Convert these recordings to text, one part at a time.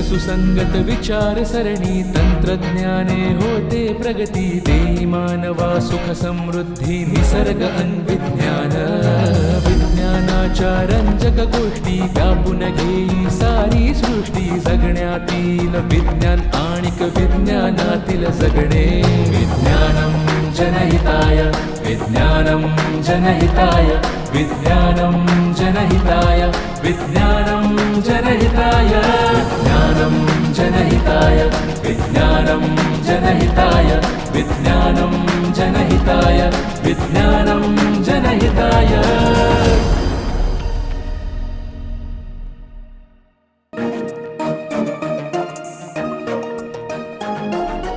सुसंगत विचार सरणी तंत्रज्ञाने होते प्रगती देई मानवा सुख समृद्धी निसर्ग अन्विज्ञान विज्ञानाच्या रंजक गोष्टी व्यापून घेई सारी सृष्टी जगण्यातील विज्ञान आणिक विज्ञानातील जगणे विज्ञानम जनहिताय विज्ञानम जनहिताय विज्ञानम जनहिताय विज्ञानम जनहिताय विज्ञानम जनहिताय विज्ञानम जनहिताय विज्ञानम जनहिताय विज्ञानम जनहिताय.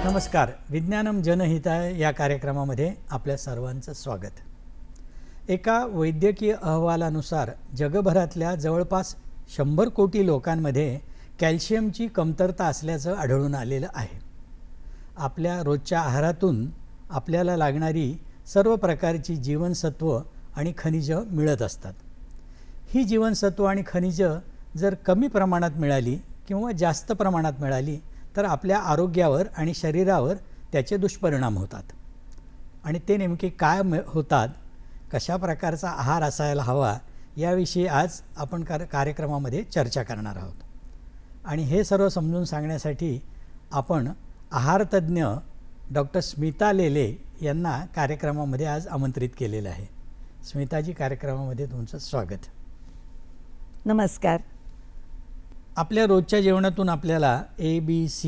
नमस्कार. विज्ञानम जनहिताय या कार्यक्रमामध्ये आपल्या सर्वांचं स्वागत. एका वैद्यकीय अहवालानुसार जगभरातल्या जवळपास 100 कोटी लोकांमध्ये कॅल्शियमची कमतरता असल्याचं आढळून आलेलं आहे. आपल्या रोजच्या आहारातून आपल्याला लागणारी सर्व प्रकारची जीवनसत्व आणि खनिजं मिळत असतात. ही जीवनसत्व आणि खनिजं जर कमी प्रमाणात मिळाली किंवा जास्त प्रमाणात मिळाली तर आपल्या आरोग्यावर आणि शरीरावर त्याचे दुष्परिणाम होतात. आणि ते नेमके काय होतात, कशा प्रकारचा आहार असायला हवा याविषयी आज आपण कार्यक्रमामध्ये चर्चा करणार आहोत. आणि हे सर्व समजून सांगण्यासाठी आपण आहारतज्ञ डॉक्टर स्मिता लेले यांना कार्यक्रमामध्ये आज आमंत्रित केलेलं आहे. स्मिताजी, कार्यक्रमामध्ये तुमचं स्वागत. नमस्कार. आपल्या रोजच्या जेवणातून आपल्याला ABC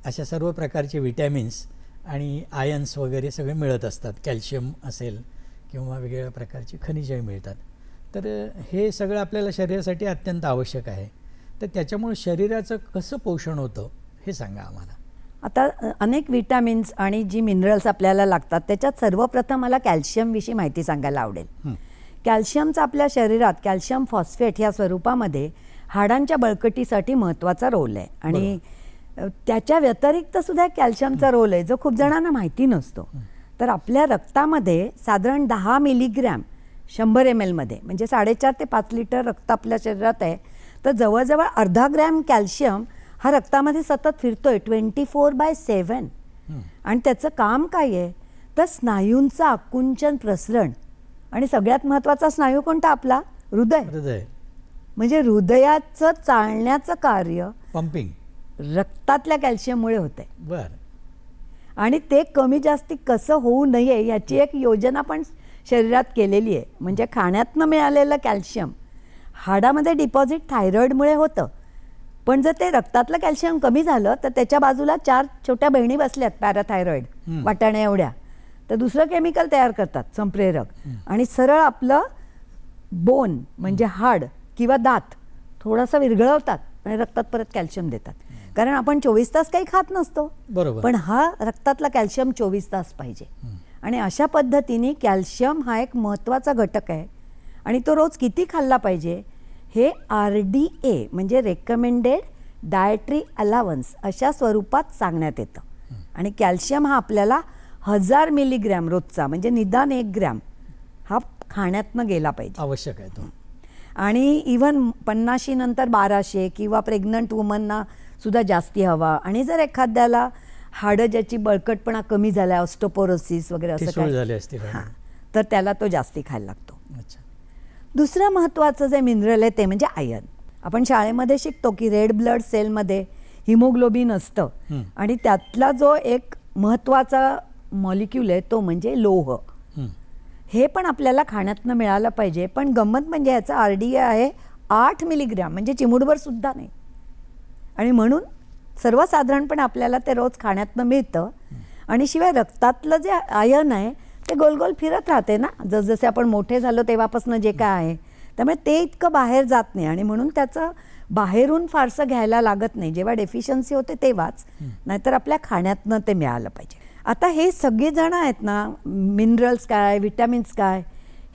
अशा सर्व प्रकारचे विटॅमिन्स आणि आयन्स वगैरे सगळे मिळत असतात. कॅल्शियम असेल किंवा वेगवेगळ्या प्रकारची खनिजं मिळतात. तर हे सगळं आपल्याला शरीरासाठी अत्यंत आवश्यक आहे. तर त्याच्यामुळे शरीराचं कसं पोषण होतं हे सांगा आम्हाला. आता अनेक विटॅमिन्स आणि जी मिनरल्स आपल्याला लागतात त्याच्यात सर्वप्रथम मला कॅल्शियमविषयी माहिती सांगायला आवडेल. कॅल्शियमचा आपल्या शरीरात कॅल्शियम फॉस्फेट ह्या स्वरूपामध्ये हाडांच्या बळकटीसाठी महत्त्वाचा रोल आहे. आणि त्याच्या व्यतिरिक्त सुद्धा कॅल्शियमचा रोल आहे जो खूप जणांना माहिती नसतो. तर आपल्या रक्तामध्ये साधारण 10 मिलीग्रॅम 100 ml मध्ये म्हणजे 4.5 ते 5 लिटर रक्त आपल्या शरीरात आहे. तर जवळजवळ अर्धा ग्रॅम कॅल्शियम हा रक्तामध्ये सतत फिरतोय 24/7. आणि त्याचं काम काय आहे तर स्नायूंचं आकुंचन, प्रसरण आणि सगळ्यात महत्त्वाचा स्नायू कोणता आपला? हृदय. म्हणजे हृदयाचं चालण्याचं कार्य पंपिंग रक्तातल्या कॅल्शियममुळे होते. बरं. आणि ते कमी जास्ती कसं होऊ नये याची एक योजना पण शरीरात केलेली आहे. म्हणजे खाण्यातनं मिळालेलं कॅल्शियम हाडामध्ये डिपॉझिट थायरॉइडमुळे होतं. पण जर ते रक्तातलं कॅल्शियम कमी झालं तर त्याच्या बाजूला 4 छोट्या बहिणी बसल्यात पॅराथायरॉइड, वाटाण्या एवढ्या. तर दुसरं केमिकल तयार करतात संप्रेरक आणि सरळ आपलं बोन म्हणजे हाड किंवा दात थोडासा विरघळवतात आणि रक्तात परत कॅल्शियम देतात. कारण आपण 24 तास काही खात नसतो. बरोबर. पण हा रक्तातला कॅल्शियम 24 तास पाहिजे. आणि अशा पद्धतीने कॅल्शियम हा एक महत्त्वाचा घटक आहे. आणि तो रोज किती खाल्ला पाहिजे हे RDA म्हणजे रेकमेंडेड डायटरी अलावन्स अशा स्वरूपात सांगण्यात येतं. आणि कॅल्शियम हा आपल्याला 1000 मिलीग्रॅम रोजचा म्हणजे निदान 1 ग्रॅम हा खाण्यातनं गेला पाहिजे. आवश्यक आहे तो. आणि इव्हन 50 नंतर 1200 किंवा प्रेग्नंट वुमनना सुद्धा जास्ती हवा. आणि जर एखाद्याला हाडं ज्याची बळकटपणा कमी झाला, ऑस्टोपोरोसिस वगैरे असं काय झाले असतील तर त्याला तो जास्ती खायला लागतो. अच्छा. दुसरं महत्त्वाचं जे मिनरल आहे ते म्हणजे आयर्न. आपण शाळेमध्ये शिकतो की रेड ब्लड सेलमध्ये हिमोग्लोबिन असतं आणि त्यातला जो एक महत्त्वाचा मॉलिक्यूल आहे तो म्हणजे लोह. हे पण आपल्याला खाण्यातनं मिळालं पाहिजे. पण गंमत म्हणजे याचा RDA आहे 8 मिलीग्रॅम म्हणजे चिमूटभर सुद्धा नाही. आणि म्हणून सर्वसाधारणपणे आपल्याला ते रोज खाण्यातनं मिळतं. आणि शिवाय रक्तातलं जे आयर्न आहे ते गोल गोल फिरत राहते ना जसजसे आपण मोठे झालो तेव्हापासून जे काय आहे. त्यामुळे ते इतकं बाहेर जात नाही आणि म्हणून त्याचं बाहेरून फारसं घ्यायला लागत नाही. जेव्हा डेफिशियन्सी होते तेव्हाच, नाहीतर आपल्या खाण्यातनं ते मिळालं पाहिजे. आता हे सगळेजण आहेत ना, मिनरल्स काय, विटॅमिन्स काय,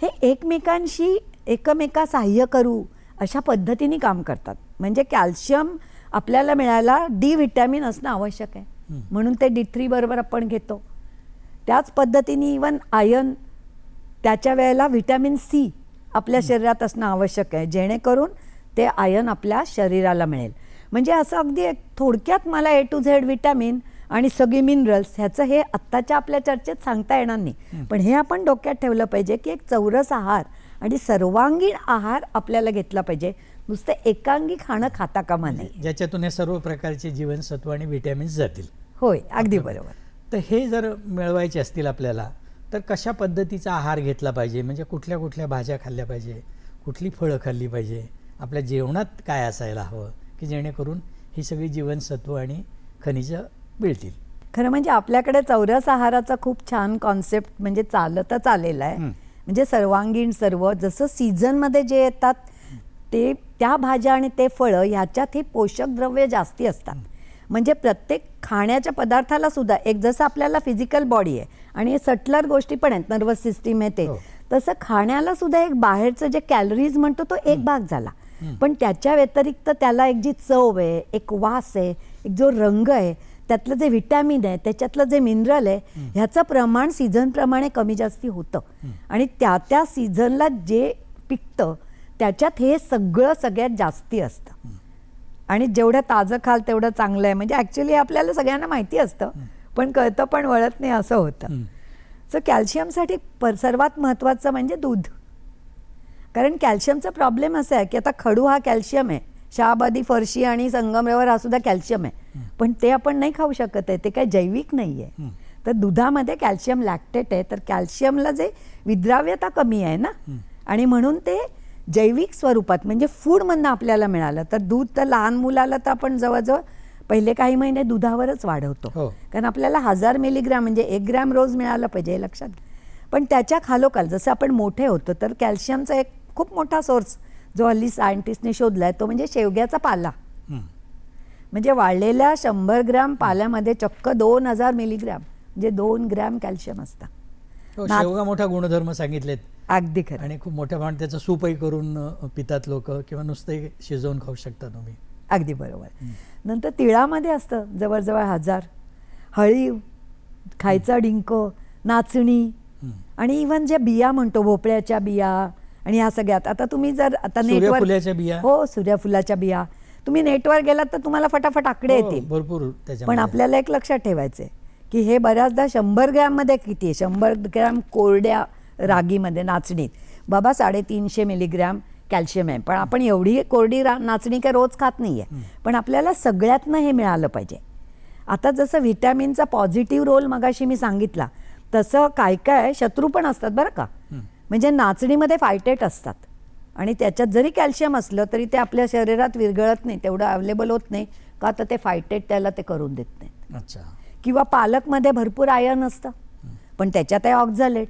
हे एकमेकांशी एकमेका सहाय्य करू अशा पद्धतीने काम करतात. म्हणजे कॅल्शियम आपल्याला मिळायला D व्हिटॅमिन असणं आवश्यक आहे. म्हणून ते D3 बरोबर आपण घेतो. त्याच पद्धतीने इवन आयर्न त्याच्या वेळेला व्हिटॅमिन सी आपल्या शरीरात असणं आवश्यक आहे, जेणेकरून ते आयर्न आपल्या शरीराला मिळेल. म्हणजे असं अगदी एक थोडक्यात मला A to Z विटॅमिन आणि सगळी मिनरल्स ह्याचं हे आत्ताच्या आपल्या चर्चेत सांगता येणार नाही, पण हे आपण डोक्यात ठेवलं पाहिजे की एक चौरस आहार आणि सर्वांगीण आहार आपल्याला घेतला पाहिजे. नुसतं एकांगी खाणं खाता कामा नये. ज्याच्यातून हे सर्व प्रकारचे जीवनसत्व आणि व्हिटॅमिन्स जातील. होय, अगदी बरोबर. तर हे जर मिळवायचे असतील आपल्याला तर कशा पद्धतीचा आहार घेतला पाहिजे, म्हणजे कुठल्या कुठल्या भाज्या खाल्ल्या पाहिजे, कुठली फळं खाल्ली पाहिजे, आपल्या जेवणात काय असायला हवं की जेणेकरून ही सगळी जीवनसत्व आणि खनिजं मिळतील. खरं म्हणजे आपल्याकडे चौरस आहाराचा खूप छान कॉन्सेप्ट म्हणजे चालतच आलेला आहे. म्हणजे सर्वांगीण सर्व जसं सीझनमध्ये जे येतात ते त्या भाज्या आणि ते फळं ह्याच्यात ही पोषक द्रव्य जास्ती असतात. म्हणजे प्रत्येक खाण्याच्या पदार्थाला सुद्धा एक जसं आपल्याला फिजिकल बॉडी आहे आणि सटलर गोष्टी पण आहेत, नर्वस सिस्टीम आहे ते, तसं खाण्याला सुद्धा एक बाहेरचं जे कॅलरीज म्हणतो तो एक भाग झाला, पण त्याच्या व्यतिरिक्त त्याला एक जी चव आहे, एक वास आहे, एक जो रंग आहे, त्यातलं जे व्हिटॅमिन आहे, त्याच्यातलं जे मिनरल आहे, ह्याचं प्रमाण सीझनप्रमाणे कमी जास्ती होतं आणि त्या सीझनला जे पिकतं त्याच्यात हे सगळं सगळ्यात जास्ती असतं. आणि जेवढं ताजं खाल तेवढं चांगलं आहे. म्हणजे ॲक्च्युली आपल्याला सगळ्यांना माहिती असतं, पण कळतं पण वळत नाही असं होतं. सो कॅल्शियमसाठी सर्वात महत्त्वाचं म्हणजे दूध. कारण कॅल्शियमचा प्रॉब्लेम असा आहे की आता खडू हा कॅल्शियम आहे, शहाबादी, फरशी आणि संगमरवर हा सुद्धा कॅल्शियम आहे, पण ते आपण नाही खाऊ शकत आहे, ते काही जैविक नाही आहे. तर दुधामध्ये कॅल्शियम लॅक्टेट आहे, तर कॅल्शियमला जे विद्राव्यता कमी आहे ना, आणि म्हणून ते जैविक स्वरूपात म्हणजे फूडमधनं आपल्याला मिळालं. तर दूध तर लहान मुलाला तर आपण जवळजवळ पहिले काही महिने दुधावरच वाढवतो, कारण आपल्याला 1000 मिलीग्रॅम म्हणजे 1 ग्रॅम रोज मिळालं पाहिजे हे लक्षात. पण त्याच्या खालोखाल जसं आपण मोठे होतो तर कॅल्शियमचा एक खूप मोठा सोर्स जो हल्ली सायंटिस्टने शोधला आहे तो म्हणजे शेवग्याचा पाला. म्हणजे वाळलेल्या 100 ग्रॅम पाल्यामध्ये चक्क 2000 मिलीग्रॅम म्हणजे 2 ग्रॅम कॅल्शियम असतं. शेवगा मोठा गुणधर्म सांगितलेत. अगदी खरं. आणि खूप मोठ्या प्रमाणात त्याचं सूपही करून पितात लोक, किंवा नुसतं शिजवून खाऊ शकता तुम्ही. अगदी बरोबर. नंतर तिळामध्ये असतं जवळजवळ 1000, हळीव, खायचा डिंक, नाचणी, आणि इव्हन जे बिया म्हणतो भोपळ्याच्या बिया आणि ह्या सगळ्यात. आता तुम्ही जर आता सूर्यफुलाच्या बिया, हो सूर्यफुलाच्या बिया, तुम्ही नेटवर गेलात तर तुम्हाला फटाफट आकडे येतील भरपूर. पण आपल्याला एक लक्षात ठेवायचं आहे की हे बऱ्याचदा 100 ग्रॅममध्ये किती आहे, 100 ग्रॅम कोरड्या रागीमध्ये नाचणीत बाबा 350 मिलीग्रॅम कॅल्शियम आहे. पण आपण एवढी कोरडी नाचणी काय रोज खात नाही आहे, पण आपल्याला सगळ्यातनं हे मिळालं पाहिजे. आता जसं व्हिटॅमिनचा पॉझिटिव्ह रोल मगाशी मी सांगितला तसं काय काय शत्रू पण असतात बरं का. म्हणजे नाचणीमध्ये फायटेट असतात आणि त्याच्यात जरी कॅल्शियम असलं तरी ते आपल्या शरीरात विरघळत नाही, तेवढं अवेलेबल होत नाही का, तर ते फायटेट त्याला ते करून देत नाहीत. अच्छा. किंवा पालकमध्ये भरपूर आयर्न असतं पण त्याच्यात आहे ऑक्झॅलेट.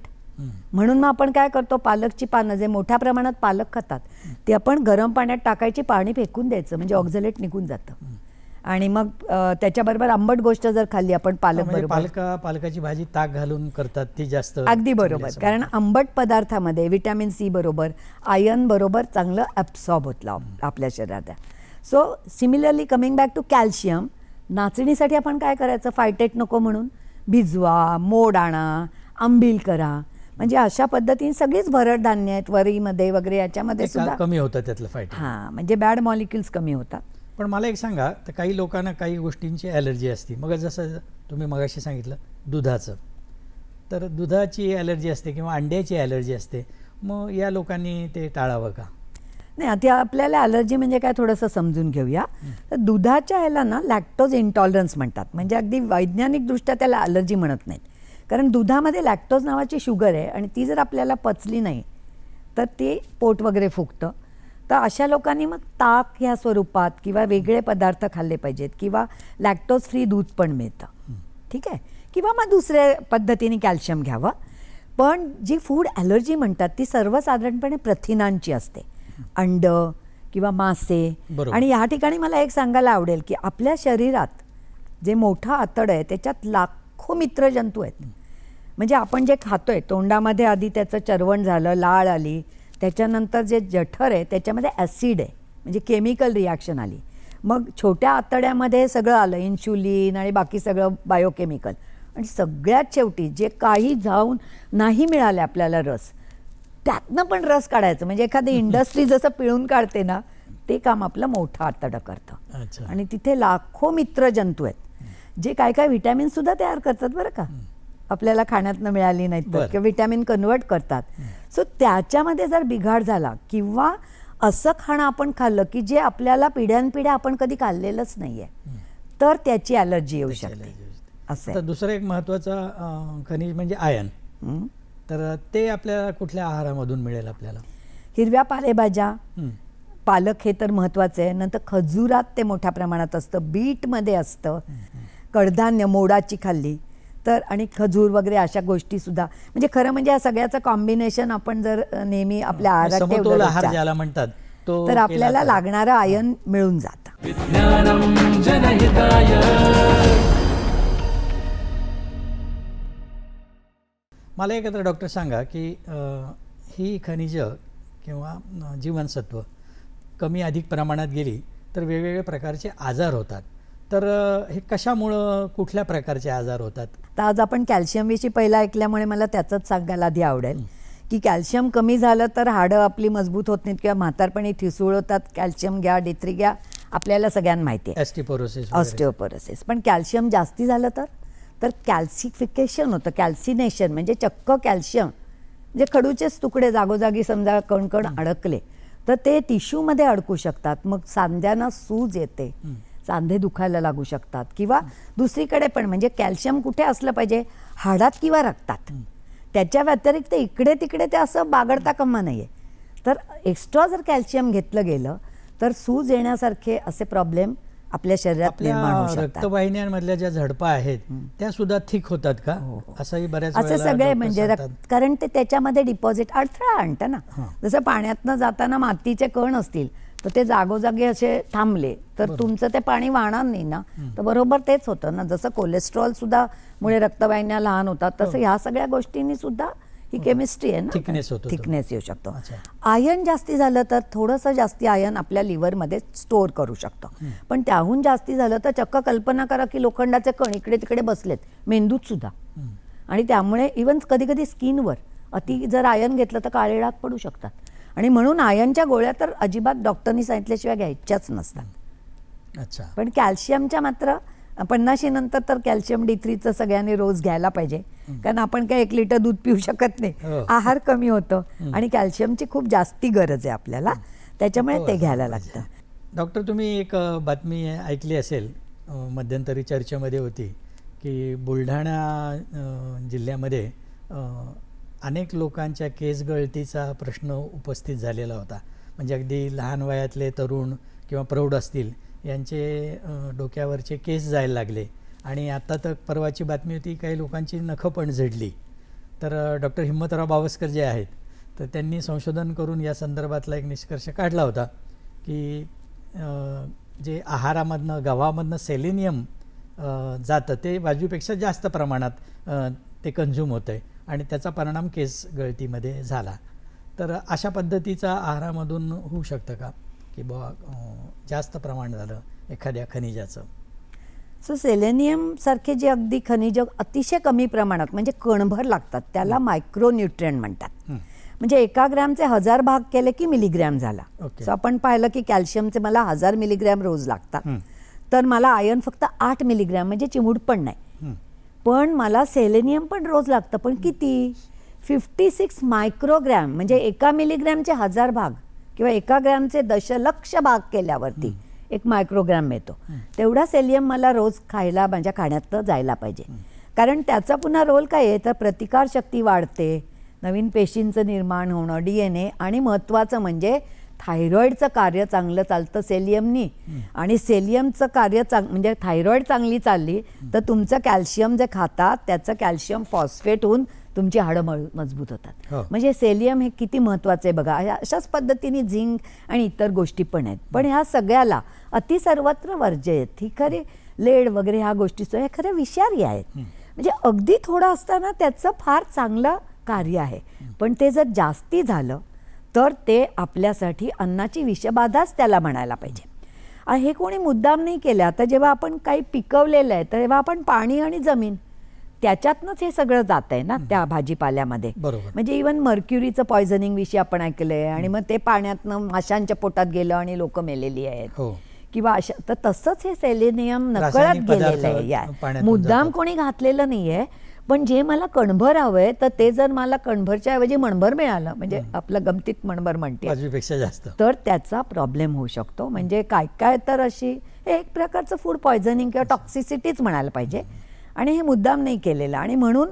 म्हणून मग आपण काय करतो, पालकची पानं जे मोठ्या प्रमाणात पालक खातात ती आपण गरम पाण्यात टाकायची, पाणी फेकून द्यायचं म्हणजे ऑक्झॅलेट निघून जातं. आणि मग त्याच्याबरोबर आंबट गोष्ट जर खाल्ली आपण पालक बरोबर, पालकाची भाजी ताक घालून करतात ती जास्त. अगदी बरोबर. कारण आंबट पदार्थामध्ये व्हिटॅमिन सी बरोबर आयर्न बरोबर चांगलं ॲब्सॉर्ब होतं आपल्या शरीरात. So similarly coming back to calcium, नाचणीसाठी आपण काय करायचं, फायटेट नको म्हणून भिजवा, मोड आणा, आंबील करा. म्हणजे अशा पद्धतीने सगळीच भरड धान्य आहेत वरीमध्ये वगैरे याच्यामध्ये सुद्धा कमी होतं त्यातलं फायटेट. हां, म्हणजे बॅड मॉलिक्युल्स कमी होतात. पण मला एक सांगा, तर काही लोकांना काही गोष्टींची ॲलर्जी असते. मग जसं तुम्ही मगाशी सांगितलं दुधाचं, तर दुधाची ॲलर्जी असते किंवा अंड्याची ॲलर्जी असते, मग या लोकांनी ते टाळावं का? नाही, आता आपल्याला ॲलर्जी म्हणजे काय थोडंसं समजून घेऊया. तर दुधाच्या ह्याला ना लॅक्टोज इंटॉलरन्स म्हणतात. म्हणजे अगदी वैज्ञानिकदृष्ट्या त्याला ॲलर्जी म्हणत नाहीत, कारण दुधामध्ये लॅक्टोज नावाची शुगर आहे आणि ती जर आपल्याला पचली नाही तर ते पोट वगैरे फुगतं. तर अशा लोकांनी मग ताक ह्या स्वरूपात किंवा वेगळे पदार्थ खाल्ले पाहिजेत, किंवा लॅक्टोज फ्री दूध पण मिळतं, ठीक आहे, किंवा मग दुसऱ्या पद्धतीने कॅल्शियम घ्यावं. पण जी फूड ॲलर्जी म्हणतात ती सर्वसाधारणपणे प्रथिनांची असते, अंड किंवा मासे. आणि या ठिकाणी मला एक सांगायला आवडेल की आपल्या शरीरात जे मोठं आतड आहे त्याच्यात लाखो मित्रजंतू आहेत. म्हणजे आपण जे खातोय तोंडामध्ये आधी त्याचं चरवण झालं, लाळ आली, त्याच्यानंतर जे जठर आहे त्याच्यामध्ये ॲसिड आहे म्हणजे केमिकल रिॲक्शन आली, मग छोट्या आतड्यामध्ये सगळं आलं, इन्शुलिन आणि बाकी सगळं बायोकेमिकल. आणि सगळ्यात शेवटी जे काही जाऊन नाही मिळाले आपल्याला रस, त्यातनं पण रस काढायचं. म्हणजे एखादी इंडस्ट्री जसं पिळून काढते ना, ते काम आपलं मोठं आतडं करतं. अच्छा. आणि तिथे लाखो मित्र जंतू आहेत जे काय काय व्हिटॅमिन सुद्धा तयार करतात बरं का, आपल्याला खाण्यातनं मिळाली नाहीत तर, बरं. किंवा व्हिटॅमिन कन्वर्ट करतात. सो त्याच्यामध्ये जर बिघाड झाला किंवा असं खाणं आपण खाल्लं की जे आपल्याला पिढ्यानपिढ्या आपण कधी खाल्लेलंच नाहीये, तर त्याची ॲलर्जी येऊ शकते. असं आता दुसरं एक महत्त्वाचं खनिज म्हणजे आयर्न. हं. तर ते आपल्याला कुठल्या आहारामधून मिळेल आपल्याला? हिरव्या पालेभाज्या, हं. पालक हे तर महत्त्वाचं आहे. नंतर खजुरात ते मोठ्या प्रमाणात असतं, बीटमध्ये असतं, कडधान्य मोडाची खाल्ली तर, आणि खजूर वगैरे अशा गोष्टी सुद्धा. म्हणजे खरं म्हणजे या सगळ्याचं कॉम्बिनेशन आपण जर नेहमी आपल्या आहारात समतोल ठेवलं आहार रोजच्या, ज्याला म्हणतात तो तर केला आपल्याला तर. लागणारं आयर्न मिळून जातं. विज्ञानं जनहिताय. मला एकत्र डॉक्टर सांगा की ही खनिजं किंवा जीवनसत्व कमी अधिक प्रमाणात गेली तर वेगवेगळ्या प्रकारचे आजार होतात. तर हे कशामुळं, कुठल्या प्रकारचे आजार होतात? तर आज आपण कॅल्शियमविषयी पहिला ऐकल्यामुळे मला त्याचंच सांगायला आधी आवडेल की कॅल्शियम कमी झालं तर हाडं आपली मजबूत होत नाहीत किंवा म्हातारपणी ठिसूळ होतात. कॅल्शियम घ्या, D3 घ्या, आपल्याला सगळ्यांना माहिती आहे, ऑस्टिओपोरोसिस, ऑस्टिओपोरोसिस. पण कॅल्शियम जास्ती झालं तर कॅल्सिफिकेशन होतं, कॅल्सिनेशन म्हणजे चक्क कॅल्शियम म्हणजे खडूचेच तुकडे जागोजागी समजा कणकण अडकले तर ते टिश्यूमध्ये अडकू शकतात. मग सांध्यांना सूज येते, सांधे दुखायला लागू शकतात. किंवा दुसरीकडे पण म्हणजे कॅल्शियम कुठे असलं पाहिजे, हाडात किंवा रक्तात. त्याच्या व्यतिरिक्त इकडे तिकडे ते असं बागडता कामा नाहीये. तर एक्स्ट्रा जर कॅल्शियम घेतलं गेलं तर सूज येण्यासारखे असे प्रॉब्लेम आपल्या शरीरात निर्माण होऊ आपल्या शकतात. रक्तवाहिन्यांमधल्या ज्या झडपा आहेत त्या सुद्धा थिक होतात का? असंही बऱ्याच असे वेळेला सगळे डॉक्टर म्हणजे सांगतात. कारण ते त्याच्यामध्ये डिपॉझिट अडथळा आणतं ना. जसं पाण्यातनं जाताना मातीचे कण असतील तर ते जागोजागी असे थांबले तर तुमचं ते पाणी वाहणार नाही ना. तर बरोबर तेच होतं ना. जसं कोलेस्ट्रॉल सुद्धा मुळे रक्तवाहिन्या लहान होतात तसं ह्या सगळ्या गोष्टींनी सुद्धा ही केमिस्ट्री आहे ना, Thickness होतो तो. थिकनेस येऊ शकतो. अच्छा. आयर्न जास्ती झालं तर थोडंसं जास्ती आयर्न आपल्या लिव्हरमध्ये स्टोअर करू शकतो. पण त्याहून जास्ती झालं तर चक्क कल्पना करा की लोखंडाचे कण इकडे तिकडे बसलेत मेंदूत सुद्धा. आणि त्यामुळे इवन कधी कधी स्किनवर अति जर आयर्न घेतलं तर काळे डाग पडू शकतात. आणि म्हणून आयर्नच्या गोळ्या तर अजिबात डॉक्टरनी सांगितल्याशिवाय घ्यायच्याच नसतात. अच्छा. पण कॅल्शियमच्या मात्र 50 नंतर तर कॅल्शियम D3चं सगळ्यांनी रोज घ्यायला पाहिजे. कारण आपण काय 1 लिटर दूध पिऊ शकत नाही, हो. आहार कमी होतं आणि कॅल्शियमची खूप जास्ती गरज आहे आपल्याला, त्याच्यामुळे ते घ्यायला लागतं. डॉक्टर, तुम्ही एक बातमी ऐकली असेल, मध्यंतरी चर्चेमध्ये होती की बुलढाणा जिल्ह्यामध्ये अनेक लोकांच्या केस गळतीचा प्रश्न उपस्थित झालेला होता. म्हणजे अगदी लहान वयातले तरुण किंवा प्रौढ असतील यांचे डोक्यावरचे केस जायला लागले. आणि आता तर परवाची बातमी होती काही लोकांची नखं पण झडली. तर डॉक्टर हिम्मतराव बावस्कर जे आहेत तर त्यांनी संशोधन करून या संदर्भातला एक निष्कर्ष काढला होता की जे आहारामधनं गव्हामधनं सेलेनियम जातं ते वाजवीपेक्षा जास्त प्रमाणात ते कन्झ्युम होतं आहे आणि त्याचा परिणाम केस गळतीमध्ये झाला. तर अशा पद्धतीचा आहारामधून होऊ शकतं का की बुवा जास्त प्रमाण झालं एखाद्या खनिजाचं? सो सेलेनियम सारखे जे अगदी खनिज अतिशय कमी प्रमाणात म्हणजे कणभर लागतात त्याला मायक्रोन्यूट्रिएंट म्हणतात. म्हणजे 1 ग्रॅमचे 1000 भाग केले की मिलीग्रॅम झाला. ओके. सो आपण पाहिलं की कॅल्शियमचे मला 1000 मिलीग्रॅम रोज लागतात, तर मला आयर्न फक्त 8 मिलीग्रॅम म्हणजे चिमूट पण नाही. पण मला सेलेनियम पण रोज लागतं, पण किती? 56 मायक्रोग्रॅम म्हणजे 1 मिलीग्रॅमचे 1000 भाग किंवा 1 ग्रॅमचे दशलक्ष भाग केल्यावरती 1 मायक्रोग्रॅम मिळतो. तेवढा सेलियम मला रोज खायला माझ्या खाण्यात जायला पाहिजे. कारण त्याचा पुन्हा रोल काय आहे तर प्रतिकारशक्ती वाढते, नवीन पेशींचं निर्माण होणं, DNA, आणि महत्त्वाचं म्हणजे थायरॉईडचं कार्य चांगलं चालतं सेलियमनी. आणि सेलियमचं कार्य म्हणजे थायरॉईड चांगली चालली तर तुमचं कॅल्शियम जे खातात त्याचं कॅल्शियम फॉस्फेट होऊन तुमची हाडं मजबूत होतात. म्हणजे सेलियम हे किती महत्त्वाचं आहे बघा. अशाच पद्धतीने झिंक आणि इतर गोष्टी पण आहेत. पण ह्या सगळ्याला अति सर्वत्र वर्ज्य आहेत. ही खरी लेड वगैरे ह्या गोष्टी हे खरं विषारी आहेत. म्हणजे अगदी थोडं असताना त्याचं फार चांगलं कार्य आहे, पण ते जर जास्ती झालं तर ते आपल्यासाठी अन्नाची विषबाधाच त्याला म्हणायला पाहिजे. हे कोणी मुद्दाम नाही केलं. आता जेव्हा आपण काही पिकवलेलं आहे तेव्हा आपण पाणी आणि जमीन त्याच्यातनंच हे सगळं जात आहे ना त्या भाजीपाल्यामध्ये. बरोबर. म्हणजे इवन मर्क्युरीचं पॉयझनिंग विषयी आपण ऐकलंय आणि मग ते पाण्यातनं माशांच्या पोटात गेलं आणि लोक मेलेली आहेत हो. किंवा अशा. तर तसंच हे सेलेनियम नकळत रासायनिक गेलेलं पदार्थ आहे या पाण्यातून मुद्दाम जातात. कोणी घातलेलं नाहीये. पण जे मला कणभर हवंय तर ते जर मला कणभरच्या ऐवजी मणभर मिळालं, म्हणजे आपलं गमतीत मणभर म्हणते, बाजूपेक्षा जास्त. तर त्याचा प्रॉब्लेम होऊ शकतो. म्हणजे काय काय तर अशी हे एक प्रकारचं फूड पॉयझनिंग किंवा टॉक्सिसिटीच म्हणायला पाहिजे. आणि हे मुद्दाम नाही केलेलं. आणि म्हणून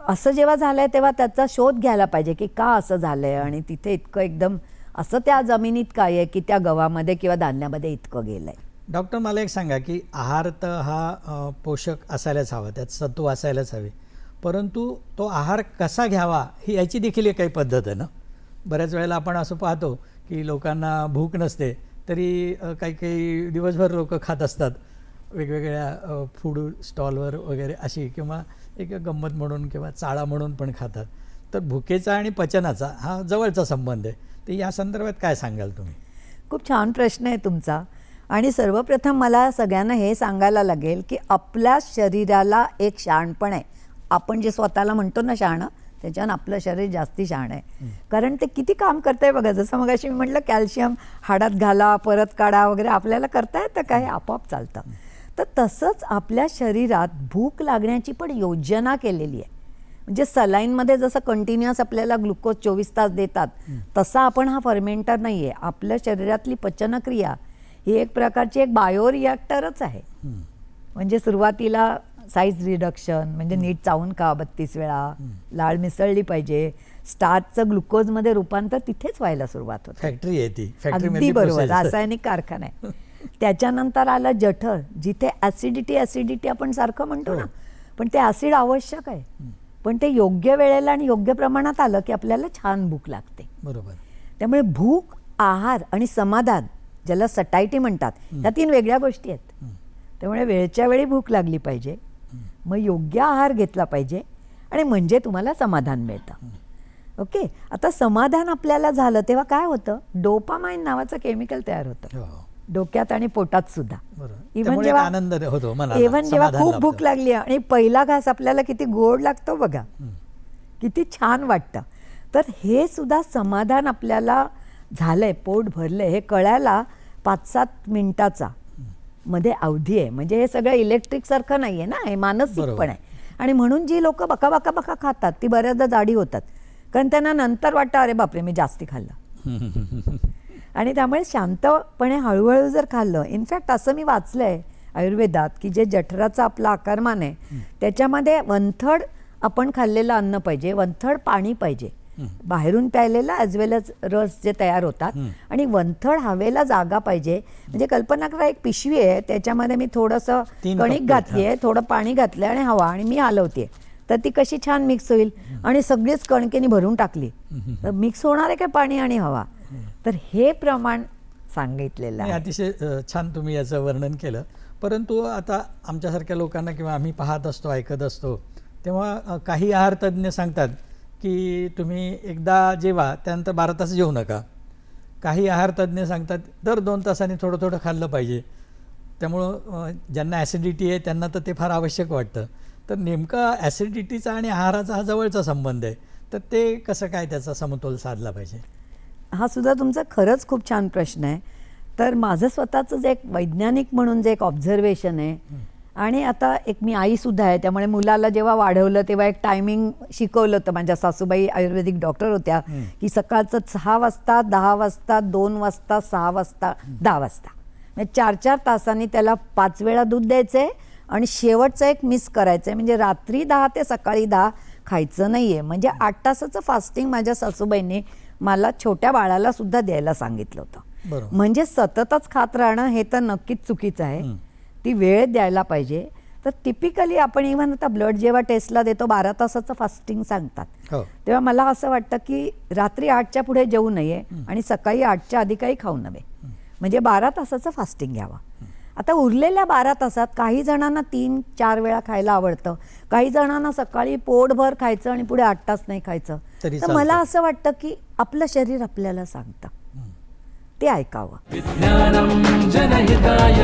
असं जेव्हा झालंय तेव्हा त्याचा शोध घ्यायला पाहिजे की का असं झालंय आणि तिथे इतकं एकदम असं त्या जमिनीत काय आहे की त्या गव्हामध्ये किंवा धान्यामध्ये इतकं गेलंय. डॉक्टर, मला एक सांगा की आहार तर हा पोषक असायलाच हवा, त्यात सत्व असायलाच हवे, परंतु तो आहार कसा घ्यावा ही याची देखील एक काही पद्धत आहे ना. बऱ्याच वेळेला आपण असं पाहतो की लोकांना भूक नसते तरी काही काही दिवसभर लोक खात असतात वेगवेगळ्या फूड स्टॉलवर वगैरे अशी, किंवा एक गंमत म्हणून किंवा चाळा म्हणून पण खातात. तर भुकेचा आणि पचनाचा हा जवळचा संबंध आहे. तर या संदर्भात काय सांगाल तुम्ही? खूप छान प्रश्न आहे तुमचा. आणि सर्वप्रथम मला सगळ्यांना हे सांगायला लागेल की आपल्या शरीराला एक शहाणपण आहे. आपण जे स्वतःला म्हणतो ना शहाणं, त्याच्यानं आपलं शरीर जास्ती शहाण आहे. कारण ते किती काम करतंय बघा. जसं मग अशी मी म्हटलं कॅल्शियम हाडात घाला परत काढा वगैरे आपल्याला करता येतं का? हे आपोआप चालतं. तर तसंच आपल्या शरीरात भूक लागण्याची पण योजना केलेली आहे. म्हणजे सलाईनमध्ये जसं कंटिन्युअस आपल्याला ग्लुकोज 24 तास देतात, तसा आपण हा फर्मेंटर नाही आहे. आपल्या शरीरातली पचनक्रिया ही एक प्रकारची एक बायो रिॲक्टरच आहे. म्हणजे सुरुवातीला साईज रिडक्शन, म्हणजे नीट चावून खा 32 वेळा, लाळ मिसळली पाहिजे, स्टार्चचं ग्लुकोजमध्ये रूपांतर तिथेच व्हायला सुरुवात होते. फॅक्टरी आहे ती. अगदी बरोबर, रासायनिक कारखाना आहे. त्याच्यानंतर आलं जठर, जिथे ॲसिडिटी आपण सारखं म्हणतो ना, पण ते ॲसिड आवश्यक आहे. पण ते योग्य वेळेला आणि योग्य प्रमाणात आलं की आपल्याला छान भूक लागते. बरोबर. त्यामुळे भूक, आहार आणि समाधान, ज्याला सटायटी म्हणतात, ह्या 3 वेगळ्या गोष्टी आहेत. त्यामुळे वेळच्या वेळी भूक लागली पाहिजे, मग योग्य आहार घेतला पाहिजे आणि म्हणजे तुम्हाला समाधान मिळतं. ओके. आता समाधान आपल्याला झालं तेव्हा काय होतं, डोपामाइन नावाचं केमिकल तयार होतं डोक्यात आणि पोटात सुद्धा. इव्हन जेव्हा आनंद होतो मनाला, इव्हन जेव्हा समाधान खूप लाभतं. भूक लागली आणि पहिला घास आपल्याला किती गोड लागतो बघा, किती छान वाटतं. तर हे सुद्धा समाधान आपल्याला झालंय, पोट भरलंय हे कळायला 5-7 मिनिटाचा मध्ये अवधी आहे. म्हणजे हे सगळं इलेक्ट्रिक सारखं नाहीये ना, हे मानसिक पण आहे. आणि म्हणून जी लोक बका बका बका खातात ती बऱ्याचदा जाडी होतात, कारण त्यांना नंतर वाटतं अरे बापरे मी जास्ती खाल्लं. आणि त्यामुळे शांतपणे हळूहळू जर खाल्लं, इनफॅक्ट असं मी वाचलंय आयुर्वेदात की जे जठराचा आपला आकारमान आहे त्याच्यामध्ये 1/3 आपण खाल्लेलं अन्न पाहिजे, 1/3 पाणी पाहिजे, बाहेरून प्यायलेला ॲज वेल एज रस जे तयार होतात, आणि 1/3 हवेला जागा पाहिजे. म्हणजे कल्पना करा एक पिशवी आहे, त्याच्यामध्ये मी थोडंसं कणिक घातली आहे, थोडं पाणी घातलं आणि हवा, आणि मी हलवते, तर ती कशी छान मिक्स होईल. आणि सगळीच कणकेनी भरून टाकली तर मिक्स होणार आहे काय पाणी आणि हवा. तर हे प्रमाण सांगितलेलं आहे. अतिशय छान तुम्ही याचं वर्णन केलं. परंतु आता आमच्यासारख्या लोकांना किंवा आम्ही पाहत असतो, ऐकत असतो, तेव्हा काही आहार तज्ज्ञ सांगतात की तुम्ही एकदा जेवा त्यानंतर 12 तास जेवू नका. काही आहार तज्ज्ञ सांगतात दर 2 तासांनी थोडं थोडं खाल्लं पाहिजे. त्यामुळं ज्यांना ॲसिडिटी आहे त्यांना तर ते फार आवश्यक वाटतं. तर नेमका ॲसिडिटीचा आणि आहाराचा हा जवळचा संबंध आहे, तर ते कसं काय त्याचा समतोल साधला पाहिजे? हा सुद्धा तुमचा खरंच खूप छान प्रश्न आहे. तर माझं स्वतःचं जे एक वैज्ञानिक म्हणून जे एक ऑब्झर्वेशन आहे, आणि आता एक मी आईसुद्धा आहे, त्यामुळे मुलाला जेव्हा वाढवलं तेव्हा एक टायमिंग शिकवलं होतं. माझ्या सासूबाई आयुर्वेदिक डॉक्टर होत्या की सकाळचं 6 वाजता, 10 वाजता, 2 वाजता, 6 वाजता, 10 वाजता, म्हणजे 4-4 तासांनी त्याला 5 वेळा दूध द्यायचं आहे आणि शेवटचं एक मिस करायचं आहे. म्हणजे रात्री 10 ते सकाळी 10 खायचं नाही आहे. म्हणजे 8 तासाचं फास्टिंग माझ्या सासूबाईंनी मला छोट्या बाळाला सुद्धा द्यायला सांगितलं होतं. म्हणजे सततच खात राहणं हे तर नक्कीच चुकीचं आहे. ती वेळ द्यायला पाहिजे. तर टिपिकली आपण इव्हन आता ब्लड जेव्हा टेस्टला देतो 12 तासाचं फास्टिंग सांगतात, तेव्हा मला असं वाटतं की रात्री 8च्या पुढे जेवू नये आणि सकाळी 8च्या आधी काही खाऊ नये. म्हणजे 12 तासाचं फास्टिंग घ्यावं. आता उरलेल्या 12 तासात काही जणांना 3-4 वेळा खायला आवडतं, काही जणांना सकाळी पोटभर खायचं आणि पुढे 8 तास नाही खायचं. तर मला असं वाटतं की आपलं शरीर आपल्याला सांगतं, ते ऐकावं. विज्ञानम जनहिताय.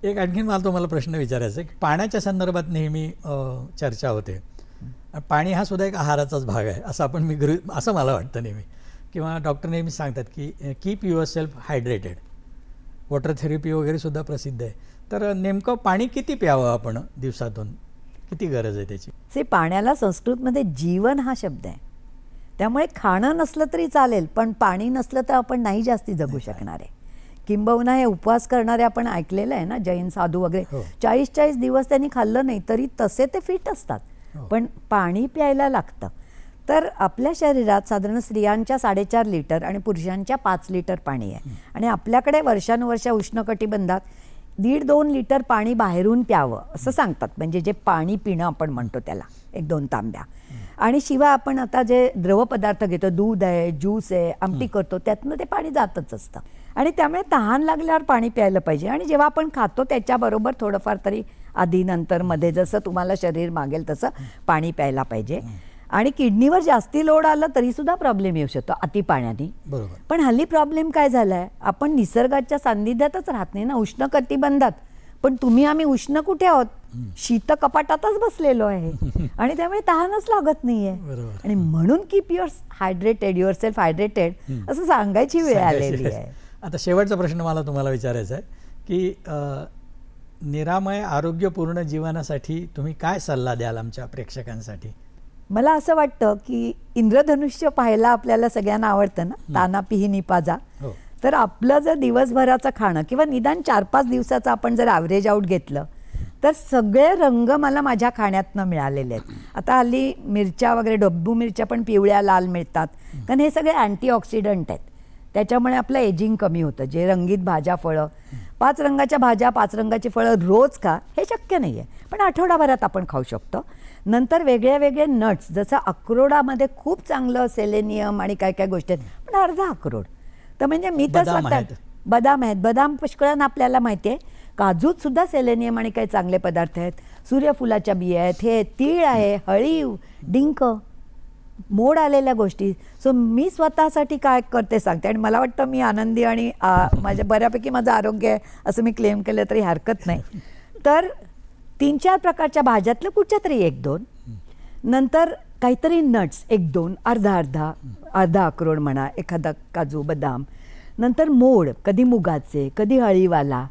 एक आणखीन मला तुम्हाला प्रश्न विचारायचा आहे की पाण्याच्या संदर्भात नेहमी चर्चा होते. पाणी हा सुद्धा एक आहाराचाच भाग आहे असं आपण असं मला वाटतं नेहमी, किंवा डॉक्टर नेहमी सांगतात की keep your self hydrated. Water therapy वगैरे सुद्धा प्रसिद्ध आहे. तर नेमकं पाणी किती प्यावं आपण दिवसातून, किती गरज आहे त्याची? पाण्याला संस्कृतमध्ये जीवन हा शब्द आहे. त्यामुळे खाणं नसलं तरी चालेल, पण पाणी नसलं तर आपण नाही जास्ती जगू शकणार आहे. किंबहुना हे उपवास करणारे आपण ऐकलेलं आहे ना, जैन साधू वगैरे 40-40 दिवस त्यांनी खाल्लं नाही तरी तसे ते फिट असतात. पण पाणी प्यायला लागतं. तर आपल्या शरीरात साधारण स्त्रियांच्या 4.5 लिटर आणि पुरुषांच्या 5 लिटर पाणी आहे. आणि आपल्याकडे वर्षानुवर्ष उष्णकटिबंधात 1.5-2 लिटर पाणी बाहेरून प्यावं असं सांगतात. म्हणजे जे पाणी पिणं आपण म्हणतो त्याला 1-2 तांब्या. आणि शिवाय आपण आता जे द्रव पदार्थ घेतो, दूध आहे, ज्यूस आहे, आमटी करतो, त्यातनं ते पाणी जातच असतं. आणि त्यामुळे तहान लागल्यावर पाणी प्यायलं पाहिजे. आणि जेव्हा आपण खातो त्याच्याबरोबर थोडंफार तरी आधी नंतर मध्ये जसं तुम्हाला शरीर मागेल तसं पाणी प्यायला पाहिजे. आणि किडनीवर जास्ती लोड आलं तरी सुद्धा प्रॉब्लेम येऊ शकतो अति पाण्याने. बरोबर. पण हल्ली प्रॉब्लेम काय झालाय, आपण निसर्गाच्या सान्निध्यातच राहत नाही ना, उष्णकटिबंधात. पण तुम्ही आम्ही उष्ण कुठे आहोत, शीत कपाटातच बसलेलो आहे. आणि त्यामुळे तहानच लागत नाहीये. आणि म्हणून कीप युअर सेल्फ हायड्रेटेड असं सांगायची वेळ आलेली आहे. आता शेवटचा प्रश्न मला तुम्हाला विचारायचा आहे की निरामय आरोग्यपूर्ण जीवनासाठी तुम्ही काय सल्ला द्याल आमच्या प्रेक्षकांसाठी? मला असं वाटतं की इंद्रधनुष्य पाहायला आपल्याला सगळ्यांना आवडतं ना, ताना पिही निपाजा. तर आपलं जर दिवसभराचं खाणं किंवा निदान 4-5 दिवसाचं आपण जर ॲव्हरेज आउट घेतलं तर सगळे रंग मला माझ्या खाण्यातनं मिळालेले आहेत. आता हल्ली मिरच्या वगैरे, डब्बू मिरच्या पण पिवळ्या लाल मिळतात, कारण हे सगळे अँटीऑक्सिडंट आहेत. त्याच्यामुळे आपलं एजिंग कमी होतं. जे रंगीत भाज्या, फळं, 5 रंगाच्या भाज्या, 5 रंगाची फळं रोज खा हे शक्य नाही आहे, पण आठवडाभरात आपण खाऊ शकतो. नंतर वेगळे वेगळे नट्स, जसं अक्रोडामध्ये खूप चांगलं सेलेनियम आणि काय काय गोष्टी आहेत, पण अर्धा अक्रोड. तर म्हणजे मी तर स्वतः बदाम आहेत, बदाम पुष्कळांना आपल्याला माहिती आहे. काजूत सुद्धा सेलेनियम आणि काही चांगले पदार्थ आहेत. सूर्यफुलाच्या बिया आहेत, हे तीळ आहे, हळीव, डिंक, मोड आलेल्या गोष्टी. सो मी स्वतःसाठी काय करते सांगते. आणि मला वाटतं मी आनंदी आणि माझ्या बऱ्यापैकी माझं आरोग्य आहे असं मी क्लेम केलं तरी हरकत नाही. तर 3-4 प्रकारच्या भाज्यातलं कुठच्या तरी 1-2, नंतर काहीतरी नट्स 1-2, अर्धा अक्रोड म्हणा, एखादा काजू, बदाम, नंतर मोड, कधी मुगाचे, कधी हळीवाला,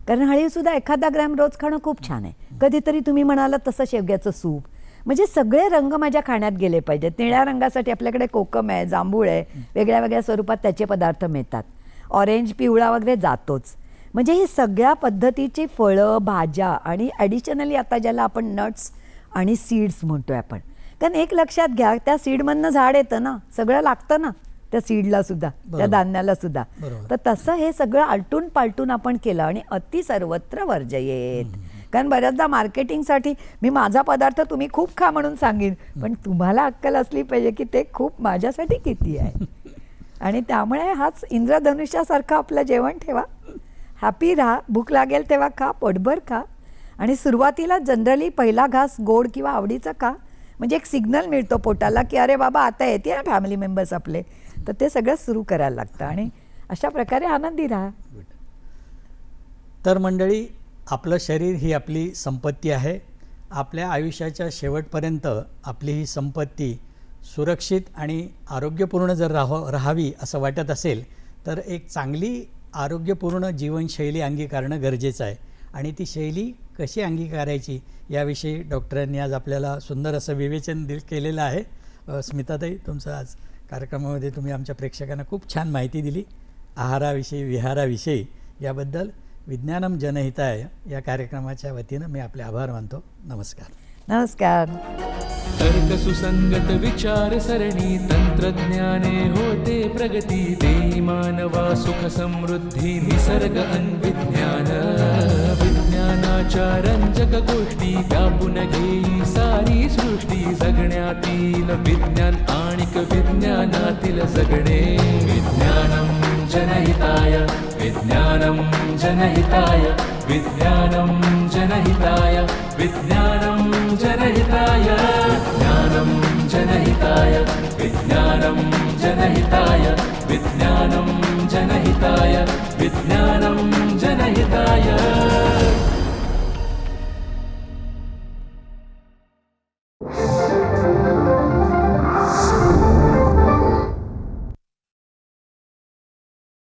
कारण हळीवसुद्धा 1 ग्रॅम रोज खाणं खूप छान आहे. कधीतरी तुम्ही म्हणालात तसं शेवग्याचं सूप. म्हणजे सगळे रंग माझ्या खाण्यात गेले पाहिजेत. निळ्या रंगासाठी आपल्याकडे कोकम आहे, जांभूळ आहे, वेगळ्या वेगळ्या स्वरूपात त्याचे पदार्थ मिळतात. ऑरेंज, पिवळा वगैरे जातोच. म्हणजे ही सगळ्या पद्धतीची फळं, भाज्या आणि ॲडिशनली आता ज्याला आपण नट्स आणि सीड्स म्हणतोय आपण. कारण एक लक्षात घ्या, त्या सीडमधनं झाड येतं ना, सगळं लागतं ना त्या सीडला सुद्धा, त्या धान्याला सुद्धा. तर तसं हे सगळं आलटून पालटून आपण केलं आणि अति सर्वत्र वर्जयेत. कारण बऱ्याचदा मार्केटिंगसाठी मी माझा पदार्थ तुम्ही खूप खा म्हणून सांगेन, पण तुम्हाला अक्कल असली पाहिजे की ते खूप माझ्यासाठी किती आहे. आणि त्यामुळे हाच इंद्रधनुष्यासारखं आपलं जेवण ठेवा, हॅपी राहा, भूक लागेल तेव्हा खा, पोटभर खा. आणि सुरुवातीला जनरली पहिला घास गोड किंवा आवडीचा खा, म्हणजे एक सिग्नल मिळतो पोटाला की अरे बाबा आता येते ना फॅमिली मेंबर्स आपले, तर ते सगळं सुरू करायला लागतं. आणि अशा प्रकारे आनंदी राहा. तर मंडळी, आपलं शरीर ही आपली संपत्ती आहे. आपल्या आयुष्याच्या शेवटपर्यंत आपली ही संपत्ती सुरक्षित आणि आरोग्यपूर्ण जर राहावी असं वाटत असेल तर एक चांगली आरोग्यपूर्ण जीवनशैली अंगीकारणं गरजेचं आहे. आणि ती शैली कशी अंगीकारायची याविषयी डॉक्टरांनी आज आपल्याला सुंदर असं विवेचन केलेलं आहे. स्मिताताई, तुमचं आज कार्यक्रमामध्ये तुम्ही आमच्या प्रेक्षकांना खूप छान माहिती दिली आहाराविषयी, विहाराविषयी. याबद्दल विज्ञानम जनहिताय या कार्यक्रमाच्या वतीनं मी आपले आभार मानतो. नमस्कार. नमस्कार. तर्क सुसंगत विचार सरणी, तंत्रज्ञाने होते प्रगती, देई मानवा सुख समृद्धी, निसर्ग अन्विज्ञान. विज्ञानाच्या रंजक गोष्टी व्यापून घेई सारी सृष्टी, जगण्यातील विज्ञान आणिक विज्ञानातील जगणे. विज्ञानम जनहिताय, विज्ञानम जनहिताय, विज्ञानम जनहिताय, विज्ञानम जनहिताय, विज्ञानम जनहिताय, विज्ञानम जनहिताय, विज्ञानम जनहिताय. विज्ञानं जनहिताय।